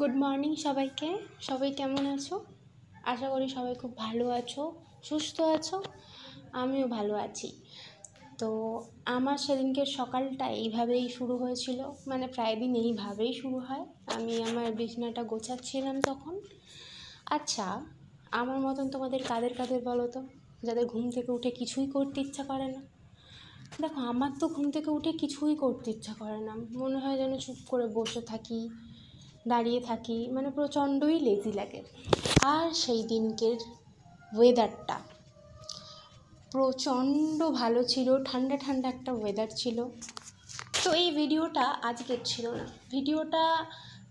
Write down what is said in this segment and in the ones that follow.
Good morning সবাইকে। সবাই কেমন আছো? আশা করি সবাই খুব ভালো আছো, সুস্থ আছো। আমিও ভালো আছি। তো আমার সেদিনকে সকালটা এইভাবেই শুরু হয়েছিল, মানে প্রায় দিন এইভাবেই শুরু হয়। আমি আমার বিছানাটা গোছাচ্ছিলাম তখন। আচ্ছা, আমার মতন তোমাদের কাদের কাদের বলো তো, যাদের ঘুম থেকে উঠে কিছুই করতে ইচ্ছা করে না? দেখো, আমার তো ঘুম থেকে উঠে কিছুই করতে ইচ্ছা করে না, মনে হয় যেন চুপ করে বসে থাকি, দাঁড়িয়ে থাকি, মানে প্রচণ্ডই লেজি লাগে। আর সেই দিনকের ওয়েদারটা প্রচণ্ড ভালো ছিল, ঠান্ডা ঠান্ডা একটা ওয়েদার ছিল। তো এই ভিডিওটা আজকের ছিল না, ভিডিওটা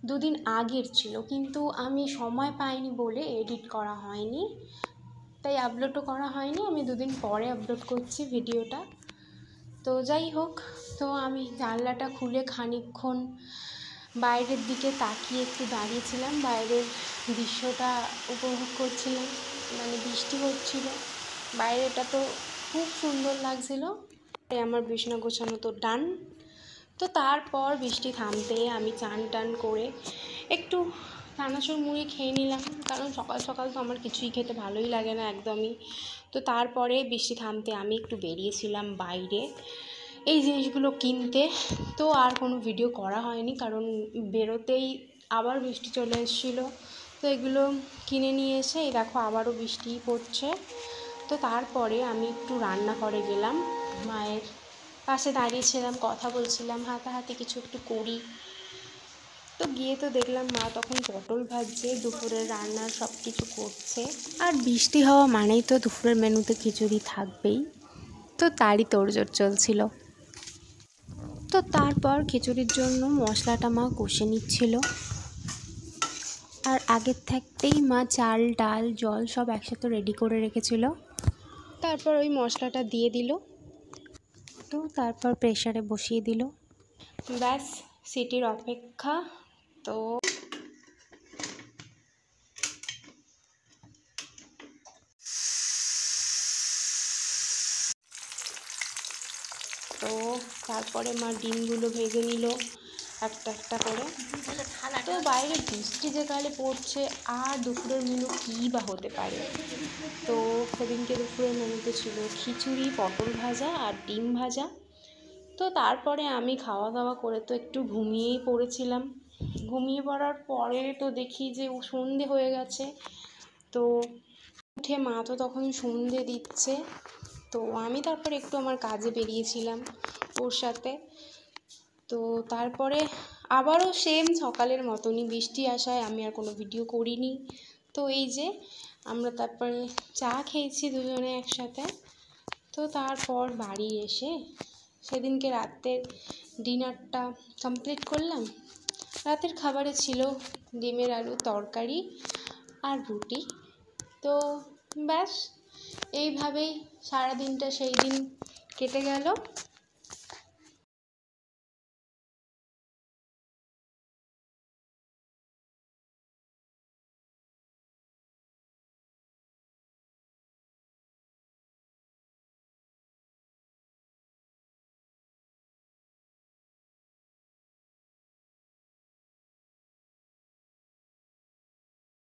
দুদিন আগের ছিল, কিন্তু আমি সময় পাইনি বলে এডিট করা হয়নি, তাই আপলোডও করা হয়নি। আমি দুদিন পরে আপলোড করছি ভিডিওটা। তো যাই হোক, তো আমি জানলাটা খুলে খানিকক্ষণ বাইরের দিকে তাকিয়ে একটু দাঁড়িয়েছিলাম, বাইরের দৃশ্যটা উপভোগ করছিলাম। মানে বৃষ্টি হচ্ছিল, বাইরেটা তো খুব সুন্দর লাগছিল। তাই আমার বিছানা গোছানো তো ডান। তো তারপর বৃষ্টি থামতে আমি চান টান করে একটু চানাচুর মুড়ি খেয়ে নিলাম, কারণ সকাল সকাল তো আমার কিছুই খেতে ভালোই লাগে না একদমই। তো তারপরে বৃষ্টি থামতে আমি একটু বেরিয়েছিলাম বাইরে এই জিনিসগুলো কিনতে। তো আর কোনো ভিডিও করা হয়নি, কারণ বেরোতেই আবার বৃষ্টি চলে এসেছিলো। তো এগুলো কিনে নিয়ে এসে এই দেখো আবারও বৃষ্টি পড়ছে। তো তারপরে আমি একটু রান্নাঘরে গেলাম, মায়ের পাশে দাঁড়িয়েছিলাম, কথা বলছিলাম, হাতাহাতি কিছু একটু করি। তো গিয়ে তো দেখলাম মা তখন পটল ভাজছে, দুপুরের রান্নার সব কিছু করছে। আর বৃষ্টি হওয়া মানেই তো দুপুরের মেনুতে খিচুড়ি থাকবেই, তো তারই তোড়জোড় চলছিল। তো তারপর খিচুড়ির জন্য মশলাটা মা কষে নিচ্ছিল। আর আগের থাকতেই মা চাল ডাল জল সব একসাথে রেডি করে রেখেছিল। তারপর ওই মশলাটা দিয়ে দিল, তো তারপর প্রেসারে বসিয়ে দিল। ব্যাস, সিটির অপেক্ষা। তো তারপরে মা ডিমগুলো ভেজে নিল একটা একটা করে। তো বাইরে বৃষ্টি যে কালে পড়ছে, আর দুপুরের মেনু কী বা হতে পারে। তো সেদিনকে দুপুরের মেনুতে ছিল খিচুড়ি, পটল ভাজা আর ডিম ভাজা। তো তারপরে আমি খাওয়া দাওয়া করে তো একটু ঘুমিয়েই পড়েছিলাম। ঘুমিয়ে পড়ার পরে তো দেখি যে সন্ধে হয়ে গেছে। তো উঠে মা তো তখন সন্ধে দিচ্ছে। তো আমি তারপরে একটু আমার কাজে বেরিয়েছিলাম ওর সাথে। তো তারপরে আবারও সেম সকালের মতনই বৃষ্টি আসায় আমি আর কোনো ভিডিও করিনি। তো এই যে আমরা তারপরে চা খেয়েছি দুজনে একসাথে। তো তারপর বাড়ি এসে সেদিনকে রাতের ডিনারটা কমপ্লিট করলাম। রাতের খাবারে ছিল ডিমের আলু তরকারি আর রুটি। তো ব্যাস, এইভাবেই সারাদিনটা সেই দিন কেটে গেল।